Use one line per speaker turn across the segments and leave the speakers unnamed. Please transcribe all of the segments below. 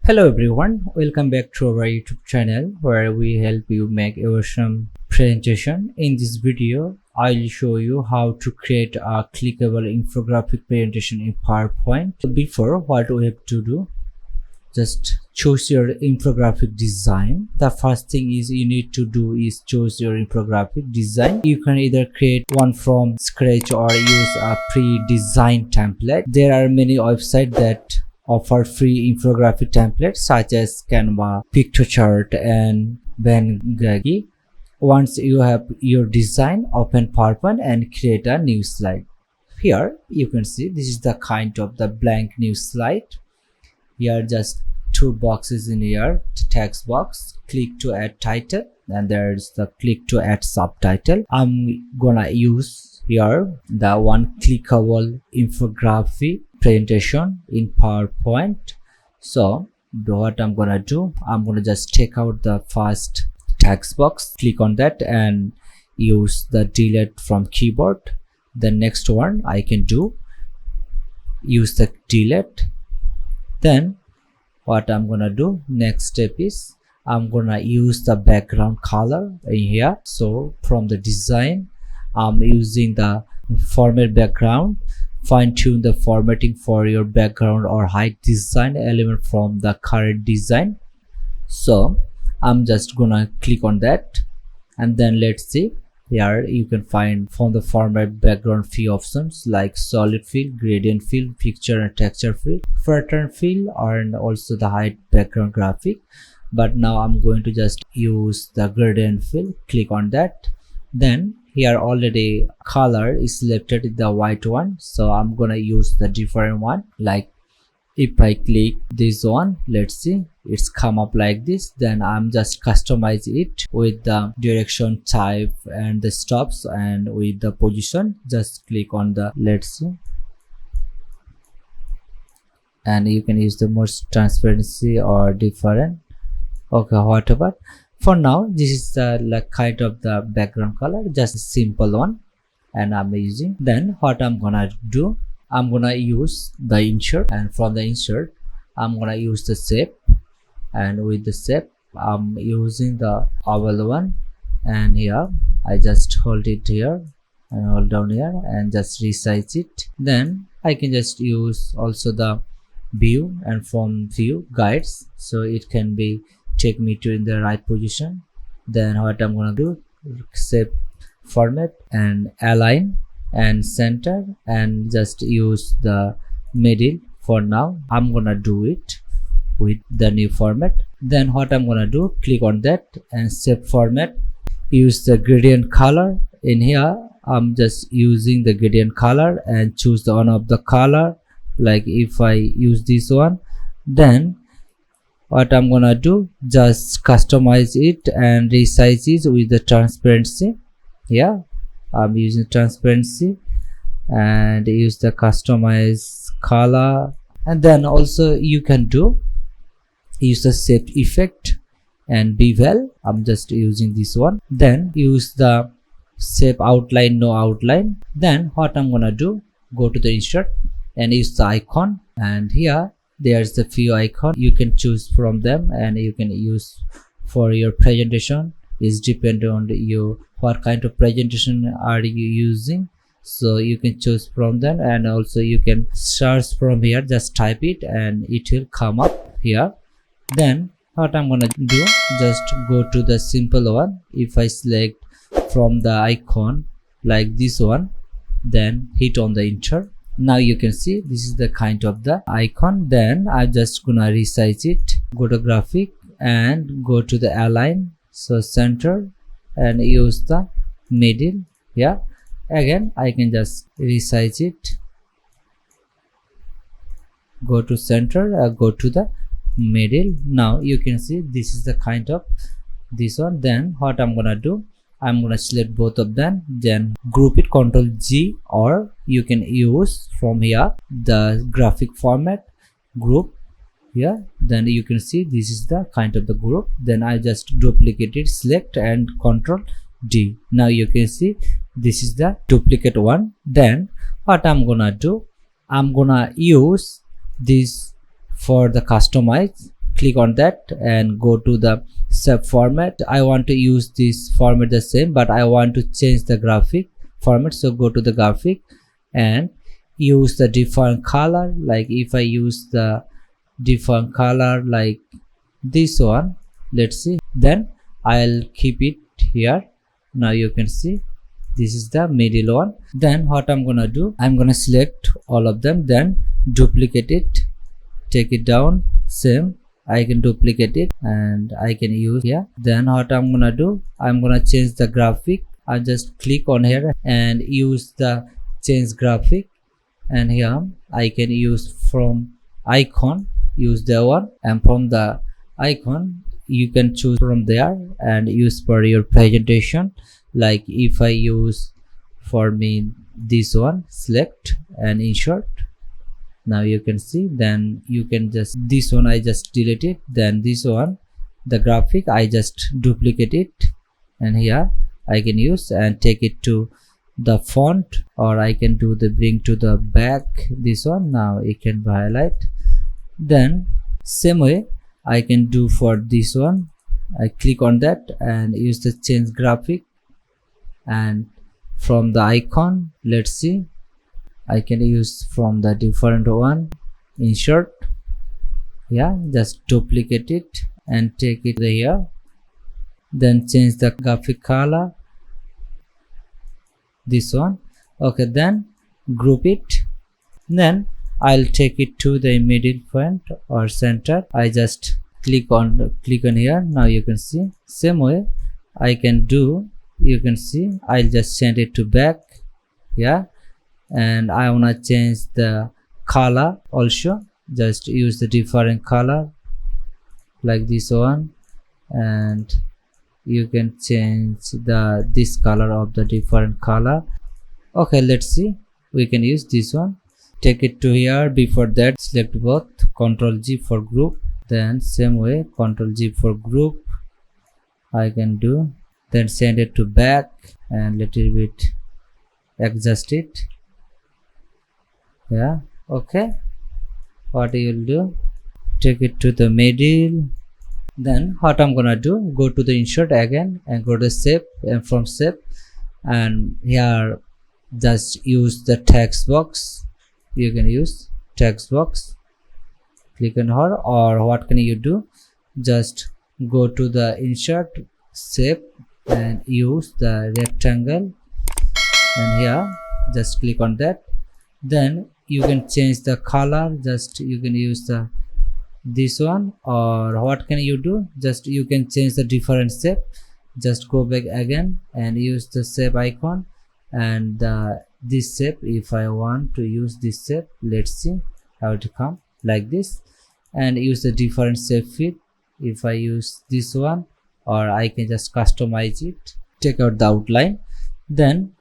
Hello everyone, welcome back to our YouTube channel where we help you make awesome presentation. In this video, I'll show you how to create a clickable infographic presentation in PowerPoint. Before, what we have to do, just choose your infographic design. The first thing is you need to do is choose your infographic design. You can either create one from scratch or use a pre-designed template. There are many websites that offer free infographic templates such as Canva, Pictochart, and Bangagi. Once you have your design, open PowerPoint and create a new slide. Here you can see this is the kind of the blank new slide. Here just two boxes in here, text box, click to add title, and there's the click to add subtitle. I'm gonna use here the one clickable infographic presentation in PowerPoint. So what I'm gonna do, I'm gonna just take out the first text box, click on that and use the delete from keyboard. The next one I can do, use the delete. Then what I'm gonna do, next step is I'm gonna use the background color in here. So from the design, I'm using the format background. Fine-tune the formatting for your background or hide design element from the current design. So I'm just gonna click on that, and then let's see. Here you can find from the format background few options like solid fill, gradient fill, picture and texture fill, pattern fill, and also the hide background graphic. But now I'm going to just use the gradient fill. Click on that. Then here already color is selected, the white one, so I'm gonna use the different one. Like if I click this one, let's see, it's come up like this. Then I'm just customize it with the direction type and the stops and with the position. Just click on the, let's see, and you can use the most transparency or different, okay, whatever. For now this is the like kind of the background color, just a simple one, and I'm using. Then what I'm gonna do, I'm gonna use the insert, and from the insert I'm gonna use the shape, and with the shape I'm using the oval one, and here I just hold it here and hold down here and just resize it. Then I can just use also the view, and from view guides, so it can be take me to in the right position. Then what I'm gonna do, shape, format and align and center, and just use the middle. For now I'm gonna do it with the new format. Then what I'm gonna do, click on that and shape format, use the gradient color. In here I'm just using the gradient color and choose the one of the color. Like if I use this one, then what I'm gonna do, just customize it and resize it with the transparency. Yeah, I'm using transparency and use the customize color. And then also you can do use the shape effect and bevel. I'm just using this one. Then use the shape outline, no outline. Then what I'm gonna do, go to the insert and use the icon, and here there's the few icon, you can choose from them and you can use for your presentation. Is depend on you what kind of presentation are you using, so you can choose from them. And also you can search from here, just type it and it will come up here. Then what I'm gonna do, just go to the simple one. If I select from the icon like this one, then hit on the enter. Now you can see this is the kind of the icon. Then I'm just gonna resize it, go to graphic and go to the align, so center, and use the middle. Yeah, again I can just resize it, go to center, go to the middle. Now you can see this is the kind of this one. Then what I'm gonna do, I'm gonna select both of them, then group it, Ctrl G, or you can use from here the graphic format group. Yeah, then you can see this is the kind of the group. Then I just duplicate it, select and Ctrl D. Now you can see this is the duplicate one. Then what I'm gonna do, I'm gonna use this for the customize. click on that and go to the sub format. I want to use this format the same, but I want to change the graphic format, so go to the graphic and use the different color. Like if I use the different color like this one, let's see, then I'll keep it here. Now you can see this is the middle one. Then what I'm gonna do, I'm gonna select all of them, then duplicate it, take it down, same, I can duplicate it and I can use here. Then what I'm gonna do, I'm gonna change the graphic. I just click on here and use the change graphic, and here I can use from icon, use the one, and from the icon you can choose from there and use for your presentation. Like if I use for me this one, select and insert. Now you can see, then you can just, this one I just delete it, then this one, the graphic, I just duplicate it, and here I can use and take it to the font, or I can do the bring to the back, this one. Now it can highlight. Then same way I can do for this one. I click on that and use the change graphic, and from the icon, let's see, I can use from the different one, insert, yeah, just duplicate it and take it here, then change the graphic color, this one. Okay, then group it, then I'll take it to the middle point or center. I just click on here. Now you can see, same way I can do, you can see, I'll just send it to back, yeah, and I wanna change the color also, just use the different color like this one, and you can change this color of the different color. Okay, let's see, we can use this one, take it to here. Before that, select both, Ctrl G for group, then same way Ctrl G for group I can do, then send it to back and little bit adjust it, yeah. Okay, what you will do, take it to the middle. Then what I'm gonna do, go to the insert again and go to shape, and from shape, and here just use the text box. You can use text box, click on her, or what can you do, just go to the insert, shape, and use the rectangle, and here just click on that. Then you can change the color, just you can use the this one, or what can you do, just you can change the different shape, just go back again and use the shape icon, and this shape, if I want to use this shape, let's see how it come like this, and use the different shape fit. If I use this one, or I can just customize it, take out the outline. Then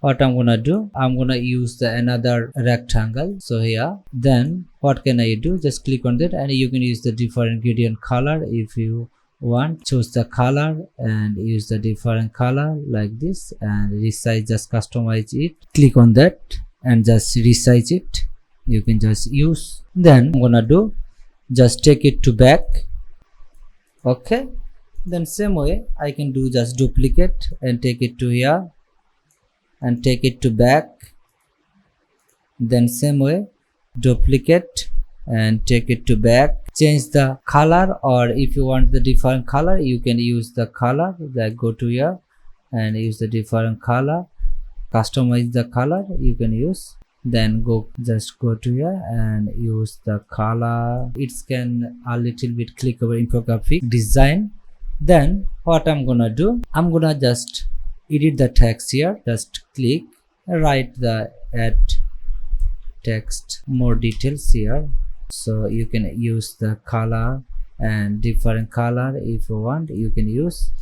what I'm gonna do, I'm gonna use the another rectangle, so here, then what can I do, just click on that, and you can use the different gradient color. If you want, choose the color and use the different color like this, and resize, just customize it, click on that and just resize it, you can just use. Then I'm gonna do, just take it to back. Okay, then same way I can do, just duplicate and take it to here and take it to back. Then same way duplicate and take it to back, change the color, or if you want the different color, you can use the color, like go to here and use the different color, customize the color you can use, then just go to here and use the color. It's can a little bit clickable infographic design. Then what I'm gonna do, I'm gonna just edit the text here, just click, write the add text, more details here, so you can use the color and different color if you want, you can use.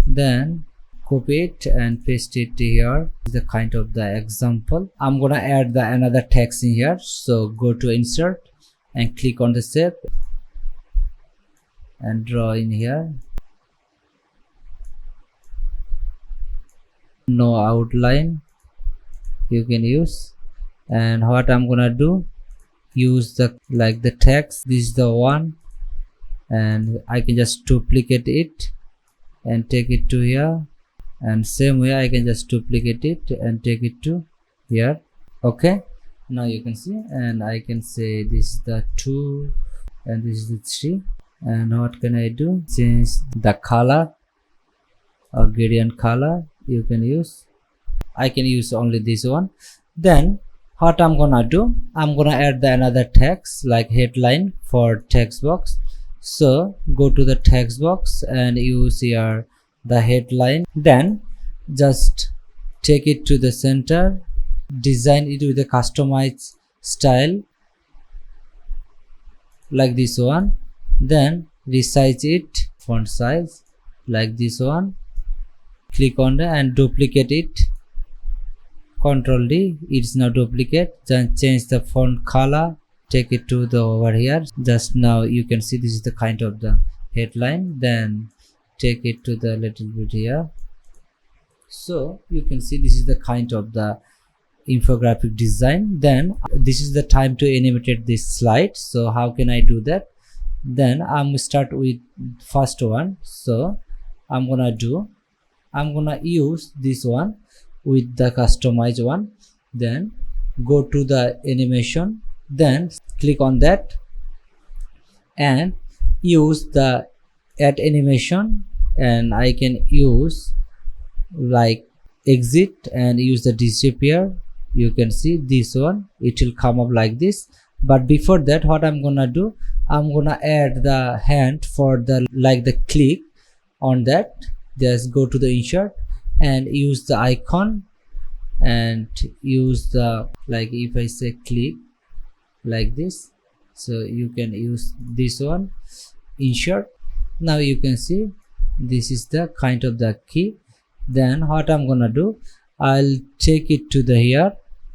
Then copy it and paste it here, the kind of the example. I'm gonna add the another text in here, so go to insert and click on the shape and draw in here, no outline you can use. And what I'm gonna do, use the like the text, this is the one, and I can just duplicate it and take it to here, and same way I can just duplicate it and take it to here. Okay, now you can see, and I can say this is the 2 and this is the 3. And what can I do? Change the color or gradient color you can use. I can use only this one. Then what I'm gonna do, I'm gonna add the another text like headline for text box. So go to the text box and use here the headline, then just take it to the center, design it with a customized style like this one, then resize it, font size like this one, click on it and duplicate it, Ctrl D, it's now duplicate, then change the font color, take it to the over here. Just now you can see this is the kind of the headline, then take it to the little bit here. So you can see this is the kind of the infographic design. Then this is the time to animate this slide. So how can I do that? Then I'm start with first one. So I'm gonna use this one with the customized one, then go to the animation, then click on that and use the add animation, and I can use like exit and use the disappear. You can see this one, it will come up like this. But before that, what I'm gonna do, I'm gonna add the hand for the like the click on that. Just go to the insert and use the icon and use the, like if I say click like this, so you can use this one, insert. Now you can see this is the kind of the key. Then what I'm gonna do, I'll take it to the here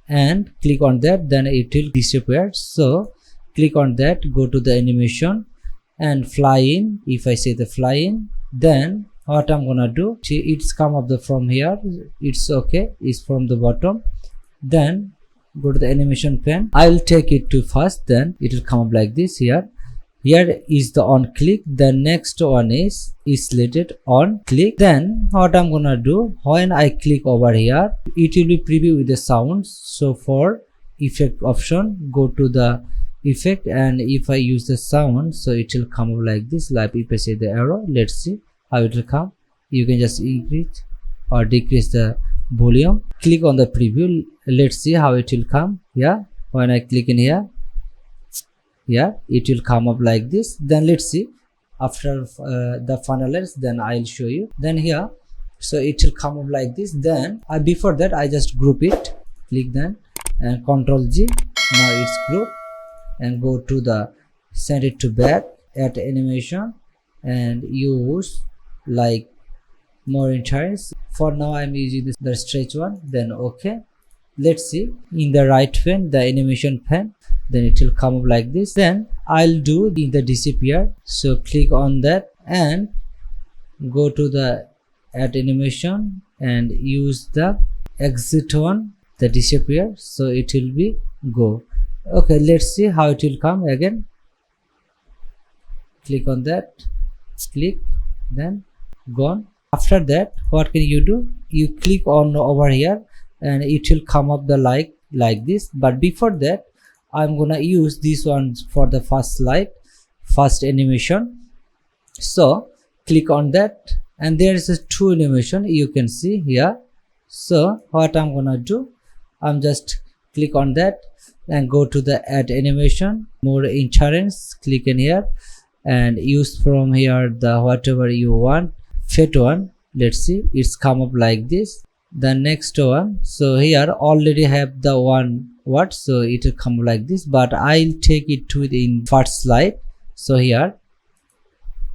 and click on that, then it will disappear. So click on that, go to the animation and fly in. If I say the fly in, then what I'm gonna do, see it's come up the from here, it's okay, it's from the bottom. Then go to the animation pane, I'll take it to first, then it will come up like this. Here is the on click, the next one is selected on click. Then what I'm gonna do, when I click over here, it will be preview with the sounds. So for effect option, go to the effect, and if I use the sound, so it will come up like this. Like if I say the arrow, let's see how it will come. You can just increase or decrease the volume, click on the preview, let's see how it will come. Yeah, when I click in here, yeah, it will come up like this. Then let's see after the finalize, then I'll show you. Then here, so it will come up like this. Then before that I just group it, click then and Ctrl G, now it's group, and go to the send it to back, add animation and use like more interest. For now I'm using this the stretch one, then okay. Let's see in the right pane, the animation pane, then it will come up like this. Then I'll do the disappear, so click on that and go to the add animation and use the exit one, the disappear, so it will be go. Okay, let's see how it will come again. Click on that, click, then gone. After that, what can you do, you click on over here and it will come up the like this. But before that, I'm gonna use this one for the first slide, first animation. So click on that, and there is a two animation you can see here. So what I'm gonna do, I'm just click on that and go to the add animation, more insurance, click in here and use from here the whatever you want, fit one. Let's see, it's come up like this. The next one, so here already have the one what, so it will come like this, but I'll take it to the in first slide. So here,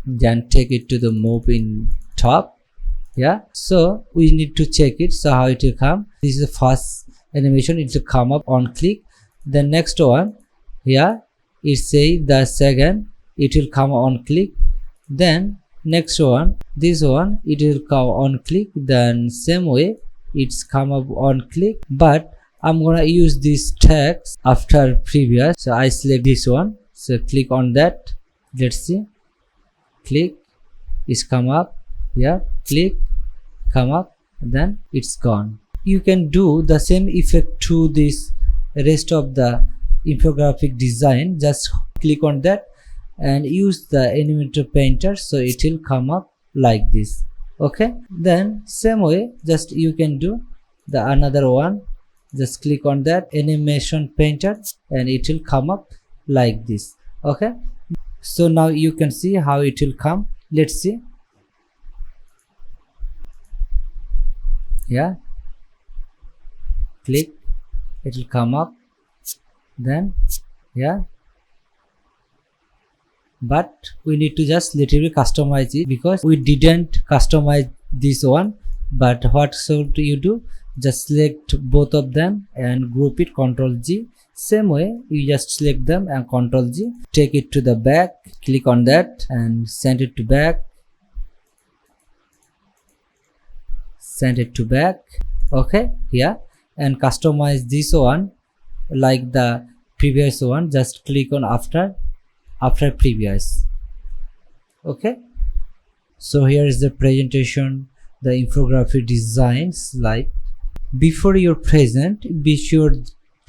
then take it to the move in top. Yeah, so we need to check it, so how it will come. This is the first animation, it will come up on click. The next one, yeah, it say the second, it will come on click. Then next one, this one, it will come on click. Then same way it's come up on click, but I'm gonna use this text after previous, so I select this one, so click on that. Let's see, click, it's come up. Yeah, click, come up, then it's gone. You can do the same effect to this rest of the infographic design. Just click on that and use the animator painter, so it will come up like this. Okay, then same way just you can do the another one. Just click on that animation painter and it will come up like this. Okay, so now you can see how it will come. Let's see. Yeah, click, it will come up. Then yeah, but we need to just little bit customize it because we didn't customize this one. But what should you do? Just select both of them and group it, Ctrl G. Same way you just select them and Ctrl G, take it to the back, click on that and send it to back, send it to back. Okay, yeah, and customize this one like the previous one. Just click on after previous. Okay, so here is the presentation, the infographic design slide. Before you present, be sure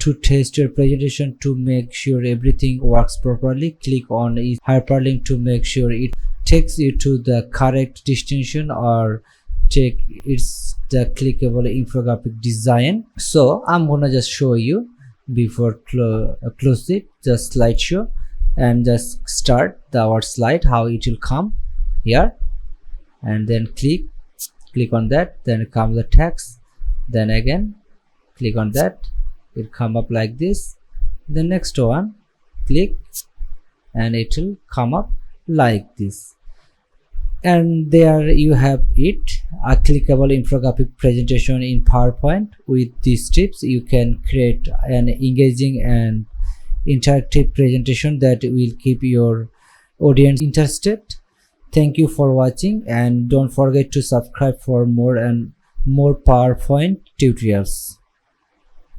to test your presentation to make sure everything works properly. Click on each hyperlink to make sure it takes you to the correct destination, or check it's the clickable infographic design. So I'm gonna just show you before close it, just slideshow, and just start our slide, how it will come here, and then click on that, then come the text, then again click on that, it come up like this. The next one, click and it will come up like this. And there you have it, a clickable infographic presentation in PowerPoint. With these tips you can create an engaging and interactive presentation that will keep your audience interested. Thank you for watching, and don't forget to subscribe for more and more PowerPoint tutorials.